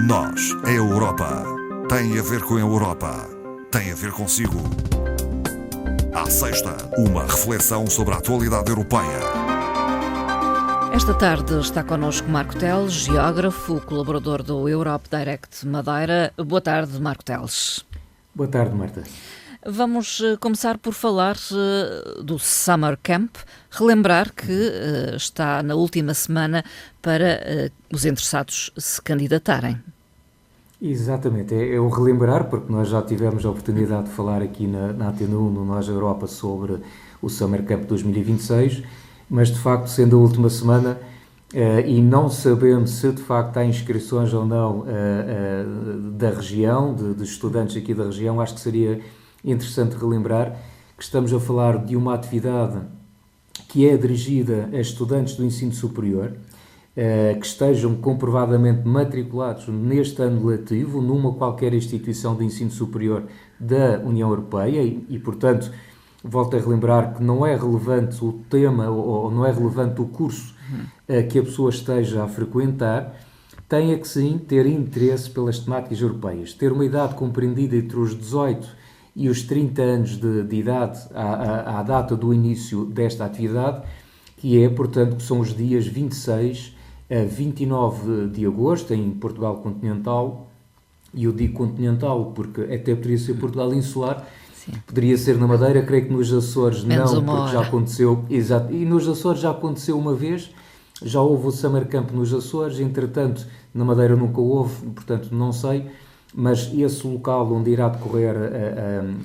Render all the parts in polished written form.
Nós, a Europa, tem a ver com a Europa, tem a ver consigo. À sexta, uma reflexão sobre a atualidade europeia. Esta tarde está connosco Marco Teles, geógrafo, colaborador do Europe Direct Madeira. Boa tarde, Marco Teles. Boa tarde, Marta. Vamos começar por falar do Summer Camp, relembrar que está na última semana para os interessados se candidatarem. Exatamente, é o relembrar, porque nós já tivemos a oportunidade de falar aqui na Antena 1, no Nós Europa, sobre o Summer Camp 2026, mas de facto, sendo a última semana, e não sabendo se de facto há inscrições ou não da região, de estudantes aqui da região, acho que seria interessante relembrar que estamos a falar de uma atividade que é dirigida a estudantes do ensino superior, que estejam comprovadamente matriculados neste ano letivo numa qualquer instituição de ensino superior da União Europeia e, portanto, volto a relembrar que não é relevante o tema ou não é relevante o curso que a pessoa esteja a frequentar, tenha que sim ter interesse pelas temáticas europeias, ter uma idade compreendida entre os 18 e os 30 anos de idade à data do início desta atividade, que é, portanto, que são os dias 26 a 29 de agosto, em Portugal continental, e eu digo continental porque até poderia ser Portugal insular, sim. Poderia ser na Madeira, creio que nos Açores menos não, porque já aconteceu, exato, e nos Açores já aconteceu uma vez, já houve o Summer Camp nos Açores, entretanto na Madeira nunca houve, portanto não sei, mas esse local onde irá decorrer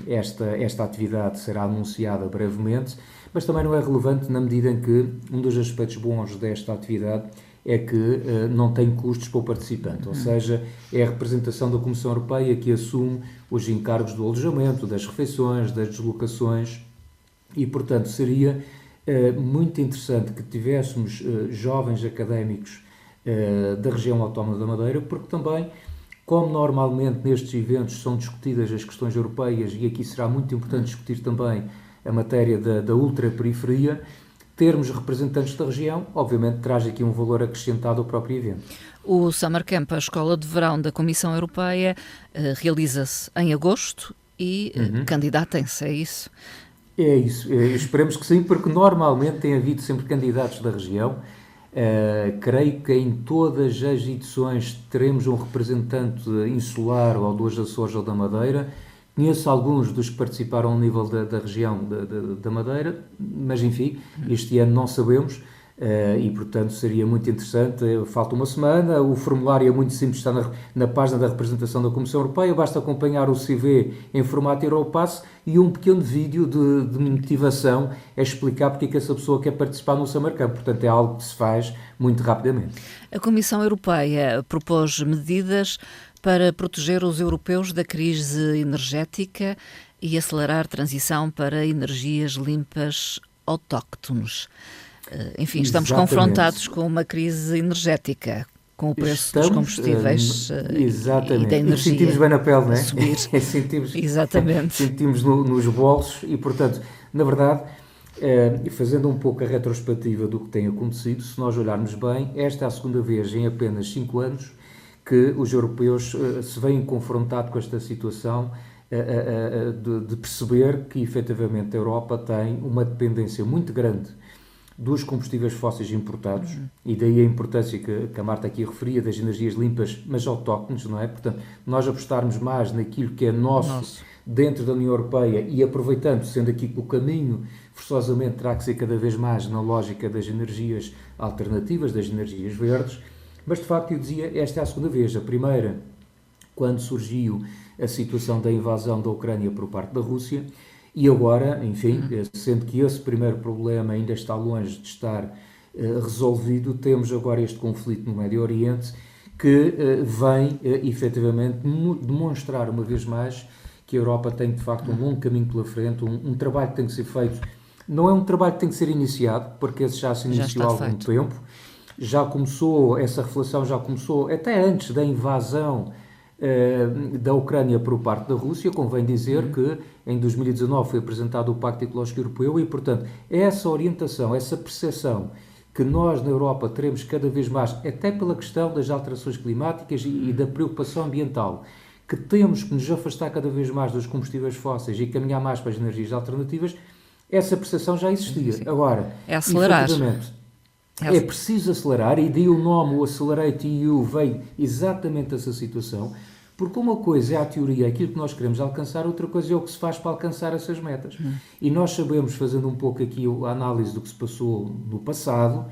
esta atividade será anunciada brevemente, mas também não é relevante na medida em que um dos aspectos bons desta atividade é que não tem custos para o participante, ou seja, é a representação da Comissão Europeia que assume os encargos do alojamento, das refeições, das deslocações e, portanto, seria muito interessante que tivéssemos jovens académicos da região autónoma da Madeira, porque também, como normalmente nestes eventos são discutidas as questões europeias e aqui será muito importante discutir também a matéria da ultraperiferia, termos representantes da região, obviamente traz aqui um valor acrescentado ao próprio evento. O Summer Camp, a Escola de Verão da Comissão Europeia, realiza-se em agosto e candidatem-se, é isso? É isso, esperemos que sim, porque normalmente tem havido sempre candidatos da região. Creio que em todas as edições teremos um representante insular ou dos Açores ou da Madeira. Conheço alguns dos que participaram ao nível da região da Madeira, mas enfim, este ano não sabemos e, portanto, seria muito interessante. Falta uma semana, o formulário é muito simples, está na página da representação da Comissão Europeia, basta acompanhar o CV em formato Europass e um pequeno vídeo de motivação a explicar porque é que essa pessoa quer participar no Summer Camp. Portanto, é algo que se faz muito rapidamente. A Comissão Europeia propôs medidas para proteger os europeus da crise energética e acelerar a transição para energias limpas autóctones. Enfim, estamos confrontados com uma crise energética, com o preço dos combustíveis e da energia. E sentimos bem na pele, não é? Subir. Exatamente. Sentimos nos bolsos e, portanto, na verdade, fazendo um pouco a retrospectiva do que tem acontecido, se nós olharmos bem, esta é a segunda vez em apenas 5 anos que os europeus se veem confrontados com esta situação de perceber que, efetivamente, a Europa tem uma dependência muito grande dos combustíveis fósseis importados, e daí a importância que a Marta aqui referia das energias limpas, mas autóctones, não é? Portanto, nós apostarmos mais naquilo que é nosso dentro da União Europeia e aproveitando, sendo aqui que o caminho, forçosamente, terá que ser cada vez mais na lógica das energias alternativas, das energias verdes. Mas, de facto, eu dizia, esta é a segunda vez. A primeira, quando surgiu a situação da invasão da Ucrânia por parte da Rússia, e agora, enfim, sendo que esse primeiro problema ainda está longe de estar resolvido, temos agora este conflito no Médio Oriente que vem, efetivamente, demonstrar uma vez mais que a Europa tem, de facto, um longo caminho pela frente, um trabalho que tem que ser feito. Não é um trabalho que tem que ser iniciado, porque esse já se iniciou há algum tempo. Já começou, essa reflexão já começou até antes da invasão da Ucrânia por parte da Rússia. Convém dizer que em 2019 foi apresentado o Pacto Ecológico Europeu e, portanto, essa orientação, essa percepção que nós na Europa teremos cada vez mais, até pela questão das alterações climáticas e da preocupação ambiental, que temos que nos afastar cada vez mais dos combustíveis fósseis e caminhar mais para as energias alternativas, essa percepção já existia. Sim. Agora, é acelerar. É preciso acelerar, e daí o nome, o Accelerate EU, veio exatamente dessa situação, porque uma coisa é a teoria, aquilo que nós queremos alcançar, outra coisa é o que se faz para alcançar essas metas. E nós sabemos, fazendo um pouco aqui a análise do que se passou no passado,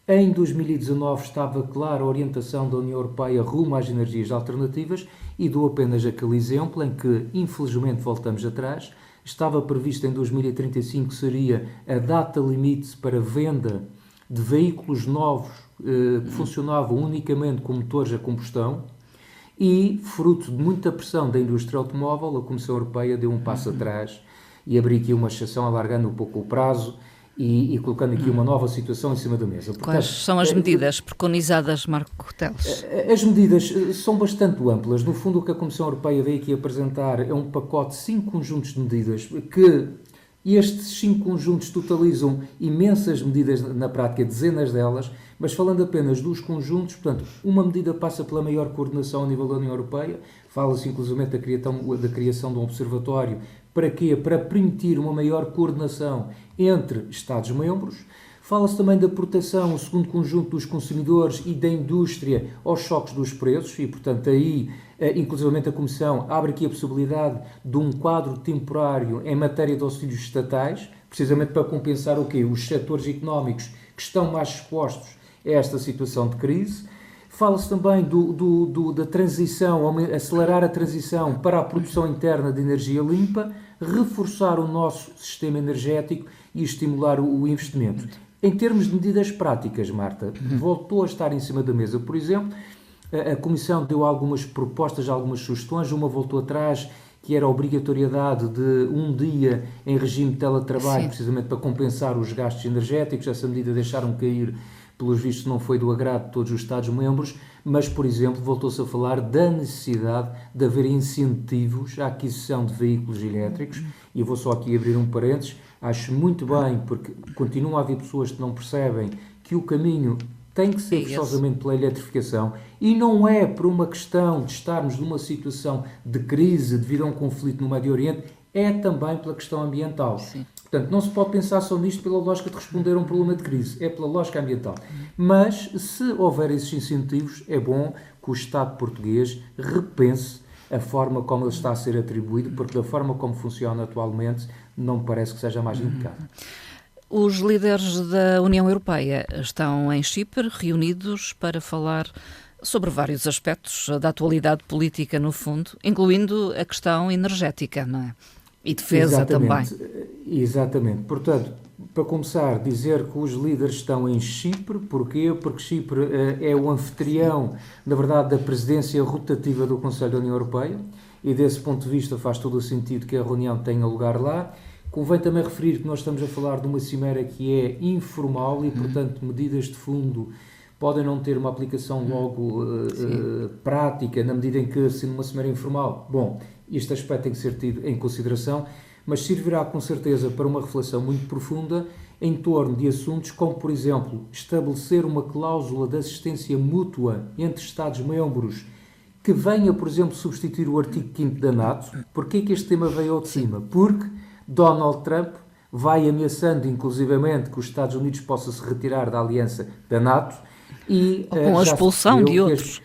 em 2019 estava clara a orientação da União Europeia rumo às energias alternativas, e dou apenas aquele exemplo em que, infelizmente, voltamos atrás. Estava previsto em 2035 seria a data limite para venda de veículos novos que funcionavam unicamente com motores a combustão, e, fruto de muita pressão da indústria automóvel, a Comissão Europeia deu um passo atrás e abriu aqui uma exceção, alargando um pouco o prazo e colocando aqui uma nova situação em cima da mesa. Portanto, quais são as medidas preconizadas, Marco Teles? As medidas são bastante amplas. No fundo, o que a Comissão Europeia veio aqui apresentar é um pacote de 5 conjuntos de medidas que... E estes 5 conjuntos totalizam imensas medidas na prática, dezenas delas, mas falando apenas dos conjuntos, portanto, uma medida passa pela maior coordenação a nível da União Europeia, fala-se inclusivamente da criação de um observatório. Para quê? Para permitir uma maior coordenação entre Estados-membros. Fala-se também da proteção, o segundo conjunto, dos consumidores e da indústria aos choques dos preços e, portanto, aí, inclusivamente a Comissão abre aqui a possibilidade de um quadro temporário em matéria de auxílios estatais, precisamente para compensar o quê? Os setores económicos que estão mais expostos a esta situação de crise. Fala-se também da transição, acelerar a transição para a produção interna de energia limpa, reforçar o nosso sistema energético e estimular o investimento. Em termos de medidas práticas, Marta, voltou a estar em cima da mesa, por exemplo, a Comissão deu algumas propostas, algumas sugestões, uma voltou atrás, que era a obrigatoriedade de um dia em regime de teletrabalho, sim, precisamente para compensar os gastos energéticos. Essa medida deixaram cair, pelos vistos não foi do agrado de todos os Estados-membros, mas, por exemplo, voltou-se a falar da necessidade de haver incentivos à aquisição de veículos elétricos, e eu vou só aqui abrir um parênteses. Acho muito bem, porque continuam a haver pessoas que não percebem que o caminho tem que ser forçosamente pela eletrificação, e não é por uma questão de estarmos numa situação de crise devido a um conflito no Médio Oriente, é também pela questão ambiental. Sim. Portanto, não se pode pensar só nisto pela lógica de responder a um problema de crise, é pela lógica ambiental. Mas, se houver esses incentivos, é bom que o Estado português repense a forma como ele está a ser atribuído, porque da forma como funciona atualmente, não me parece que seja mais indicado. Os líderes da União Europeia estão em Chipre, reunidos para falar sobre vários aspectos da atualidade política, no fundo, incluindo a questão energética, não é? E defesa também. Exatamente. Portanto, para começar, dizer que os líderes estão em Chipre. Porquê? Porque Chipre é o anfitrião, na verdade, da presidência rotativa do Conselho da União Europeia, e desse ponto de vista faz todo o sentido que a reunião tenha lugar lá. Convém também referir que nós estamos a falar de uma cimeira que é informal e, portanto, medidas de fundo podem não ter uma aplicação logo prática, na medida em que, sendo uma cimeira informal, bom, este aspecto tem que ser tido em consideração, mas servirá com certeza para uma reflexão muito profunda em torno de assuntos como, por exemplo, estabelecer uma cláusula de assistência mútua entre Estados-membros que venha, por exemplo, substituir o artigo 5º da NATO. Porquê que este tema veio ao de cima? Porque Donald Trump vai ameaçando, inclusivamente, que os Estados Unidos possam se retirar da aliança da NATO e com a expulsão de outros.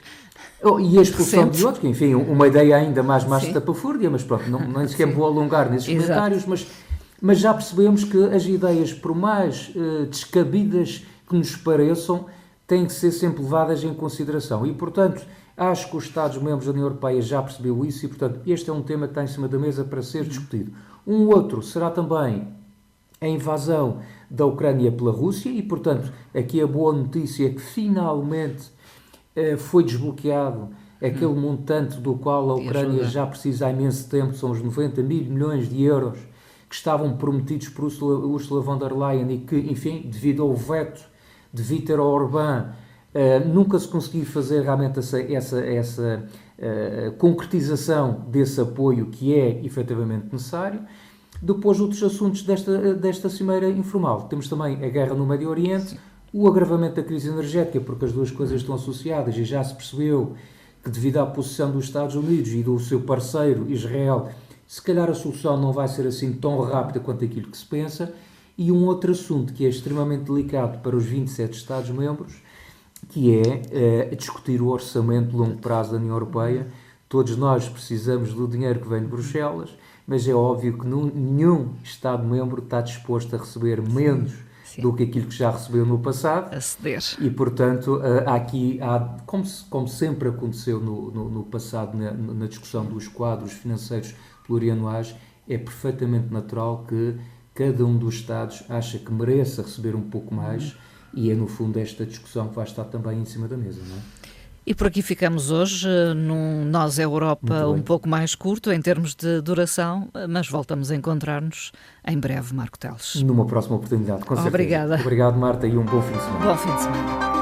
E a expulsão de outros, que, enfim, uma ideia ainda mais estapafúrdia, mas pronto, nem sequer vou alongar nesses comentários, mas já percebemos que as ideias, por mais descabidas que nos pareçam, têm que ser sempre levadas em consideração. E, portanto, acho que os Estados-membros da União Europeia já percebeu isso e, portanto, este é um tema que está em cima da mesa para ser discutido. Um outro será também a invasão da Ucrânia pela Rússia e, portanto, aqui a boa notícia é que finalmente foi desbloqueado aquele montante do qual a Ucrânia já precisa há imenso tempo, são os 90 mil milhões de euros que estavam prometidos por Ursula von der Leyen e que, enfim, devido ao veto de Viktor Orbán, nunca se conseguiu fazer realmente essa concretização desse apoio que é efetivamente necessário. Depois, outros assuntos desta cimeira informal. Temos também a guerra no Médio Oriente, o agravamento da crise energética, porque as duas coisas estão associadas e já se percebeu que devido à posição dos Estados Unidos e do seu parceiro Israel, se calhar a solução não vai ser assim tão rápida quanto aquilo que se pensa. E um outro assunto que é extremamente delicado para os 27 Estados-membros, que é discutir o orçamento de longo prazo da União Europeia. Todos nós precisamos do dinheiro que vem de Bruxelas, mas é óbvio que nenhum Estado-membro está disposto a receber menos do que aquilo que já recebeu no passado. A ceder. E, portanto, como sempre aconteceu no passado, na discussão dos quadros financeiros plurianuais, é perfeitamente natural que cada um dos Estados acha que mereça receber um pouco mais e é, no fundo, esta discussão que vai estar também em cima da mesa, não é? E por aqui ficamos hoje, num Nós é Europa um pouco mais curto em termos de duração, mas voltamos a encontrar-nos em breve, Marco Teles. Numa próxima oportunidade, com certeza. Obrigada. Obrigado, Marta, e um bom fim de semana. Bom fim de semana.